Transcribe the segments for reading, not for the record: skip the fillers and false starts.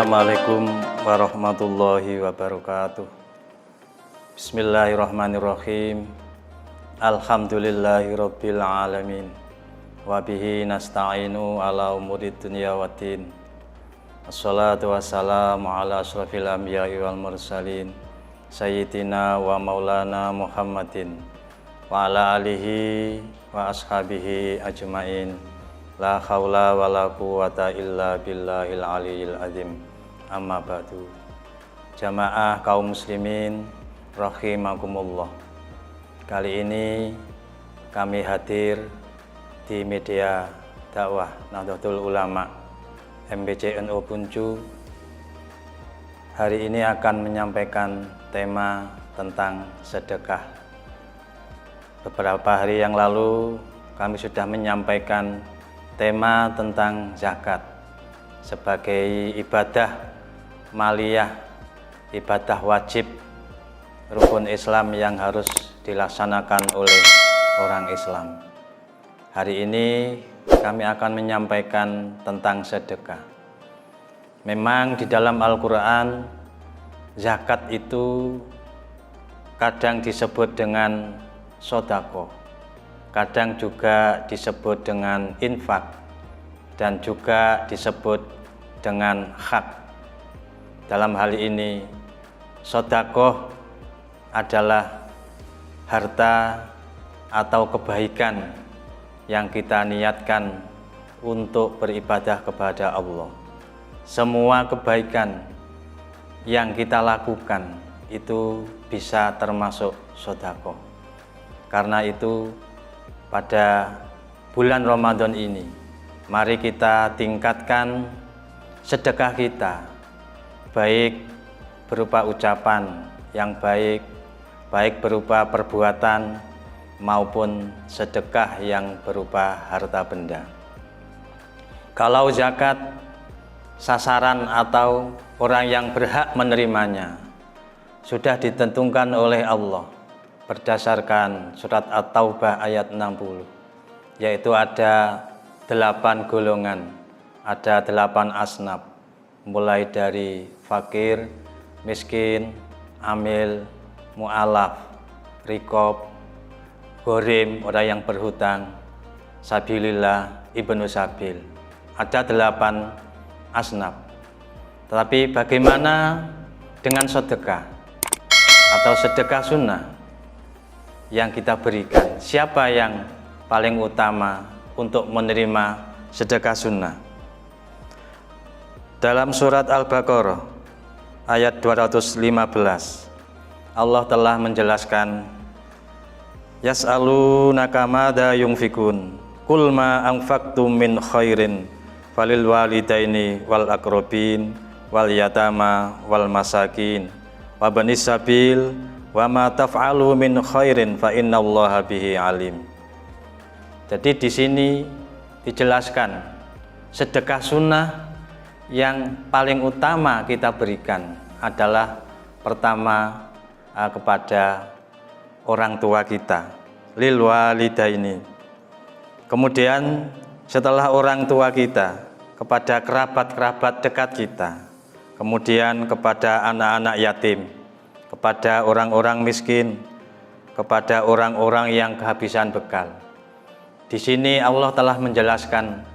Assalamualaikum warahmatullahi wabarakatuh. Bismillahirrahmanirrahim. Alhamdulillahirabbil alamin. Wa bihi nasta'inu ala umurid dunya waddin. Assalatu wassalamu ala asyrafil anbiya'i wal mursalin sayyidina wa maulana Muhammadin wa ala alihi wa ashabihi ajmain. La haula wa la quwwata illa billahil aliyil azim. Amma ba'du. Jamaah kaum muslimin rahimakumullah. Kali ini kami hadir di media dakwah Nahdlatul Ulama MBCNU Buncu. Hari ini akan menyampaikan tema tentang sedekah. Beberapa hari yang lalu kami sudah menyampaikan tema tentang zakat sebagai ibadah maliyah, ibadah wajib rukun Islam yang harus dilaksanakan oleh orang Islam. Hari ini kami akan menyampaikan tentang sedekah. Memang di dalam Al-Quran zakat itu kadang disebut dengan sodako, kadang juga disebut dengan infak, dan juga disebut dengan hak. Dalam hal ini, sodakoh adalah harta atau kebaikan yang kita niatkan untuk beribadah kepada Allah. Semua kebaikan yang kita lakukan itu bisa termasuk sodakoh. Karena itu, pada bulan Ramadan ini, mari kita tingkatkan sedekah kita, baik berupa ucapan yang baik berupa perbuatan maupun sedekah yang berupa harta benda. Kalau zakat, sasaran atau orang yang berhak menerimanya sudah ditentukan oleh Allah berdasarkan surat At-Taubah ayat 60, yaitu ada 8 golongan, ada 8 asnaf, mulai dari fakir, miskin, amil, mu'alaf, rikob, gorim, orang yang berhutang, sabilillah, ibnu sabil. Ada 8 asnaf. Tetapi bagaimana dengan sedekah atau sedekah sunnah yang kita berikan? Siapa yang paling utama untuk menerima sedekah sunnah? Dalam surat Al-Baqarah ayat 215, Allah telah menjelaskan, yas'alunaka madza yunfikun qul ma anfaqtum min khairin falil walidaini wal aqrabin wal yatama wal masakin wa banis sabil wa ma taf'alu min khairin fa innallaha bihi alim. Jadi di sini dijelaskan sedekah sunnah yang paling utama kita berikan adalah pertama kepada orang tua kita, lil walidaini. Kemudian setelah orang tua kita, kepada kerabat-kerabat dekat kita, kemudian kepada anak-anak yatim, kepada orang-orang miskin, kepada orang-orang yang kehabisan bekal. Di sini Allah telah menjelaskan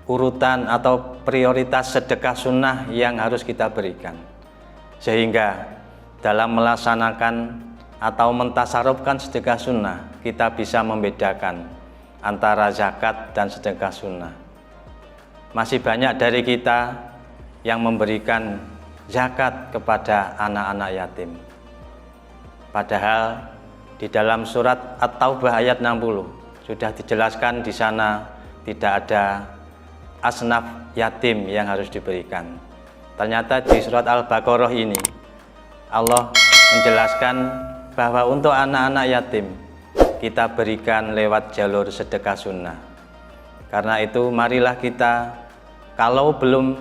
urutan atau prioritas sedekah sunnah yang harus kita berikan, sehingga dalam melaksanakan atau mentasarufkan sedekah sunnah kita bisa membedakan antara zakat dan sedekah sunnah. Masih banyak dari kita yang memberikan zakat kepada anak-anak yatim, padahal di dalam surat At-Taubah ayat 60 sudah dijelaskan, di sana tidak ada asnaf yatim yang harus diberikan. Ternyata di surat Al-Baqarah ini Allah menjelaskan bahwa untuk anak-anak yatim kita berikan lewat jalur sedekah sunnah. Karena itu marilah kita, kalau belum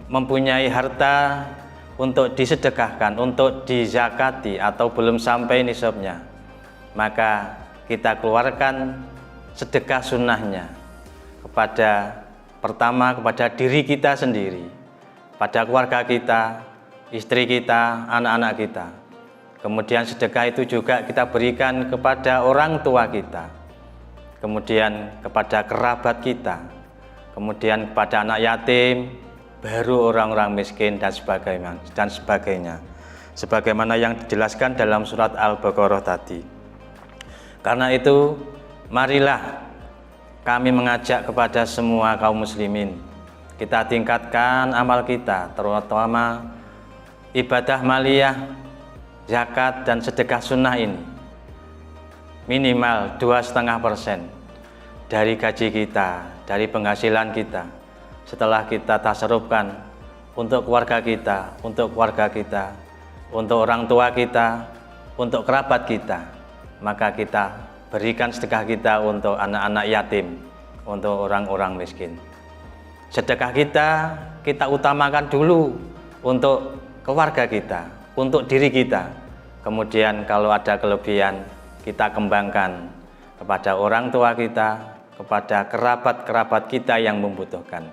mempunyai harta untuk disedekahkan, untuk dizakati, atau belum sampai nisabnya, maka kita keluarkan sedekah sunnahnya kepada, pertama kepada diri kita sendiri, pada keluarga kita, istri kita, anak-anak kita. Kemudian sedekah itu juga kita berikan kepada orang tua kita, kemudian kepada kerabat kita, kemudian kepada anak yatim, baru orang-orang miskin dan sebagainya. Sebagaimana yang dijelaskan dalam surat Al-Baqarah tadi. Karena itu, marilah kami mengajak kepada semua kaum muslimin, kita tingkatkan amal kita, terutama ibadah maliyah, zakat dan sedekah sunnah ini minimal 2,5% dari gaji kita, dari penghasilan kita. Setelah kita tasarrufkan untuk keluarga kita, untuk orang tua kita, untuk kerabat kita, maka kita berikan sedekah kita untuk anak-anak yatim, untuk orang-orang miskin. Sedekah kita utamakan dulu untuk keluarga kita, untuk diri kita. Kemudian kalau ada kelebihan, kita kembangkan kepada orang tua kita, kepada kerabat-kerabat kita yang membutuhkan.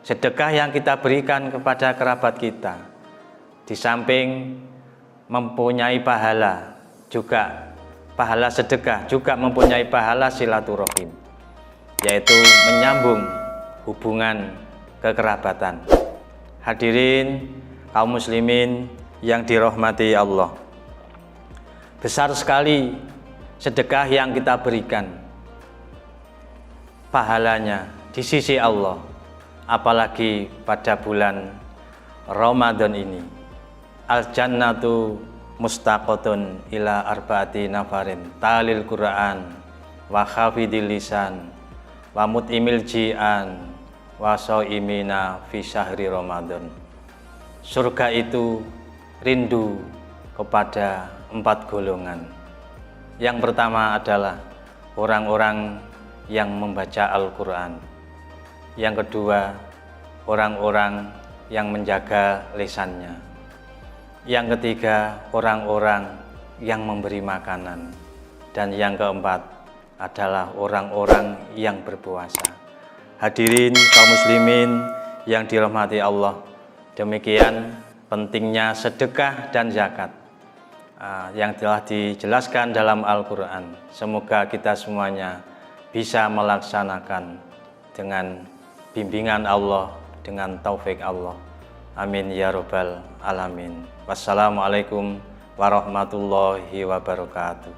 Sedekah yang kita berikan kepada kerabat kita, di samping mempunyai pahala, juga pahala sedekah, juga mempunyai pahala silaturahim, yaitu menyambung hubungan kekerabatan. Hadirin kaum muslimin yang dirahmati Allah, besar sekali sedekah yang kita berikan pahalanya di sisi Allah, apalagi pada bulan Ramadan ini. Al-jannatu mustaqotun ila arba'ati nafarin talil Qur'an wa khafidil lisan wa mut'imil ji'an wa sha'imina fi syahri Ramadan. Surga itu rindu kepada 4 golongan. Yang pertama adalah orang-orang yang membaca Al-Quran. Yang kedua, orang-orang yang menjaga lisannya. Yang ketiga, orang-orang yang memberi makanan. Dan yang keempat adalah orang-orang yang berpuasa. Hadirin kaum muslimin yang dirahmati Allah, demikian pentingnya sedekah dan zakat yang telah dijelaskan dalam Al-Quran. Semoga kita semuanya bisa melaksanakan dengan bimbingan Allah, dengan taufik Allah. Amin ya rabbal alamin. Wassalamualaikum warahmatullahi wabarakatuh.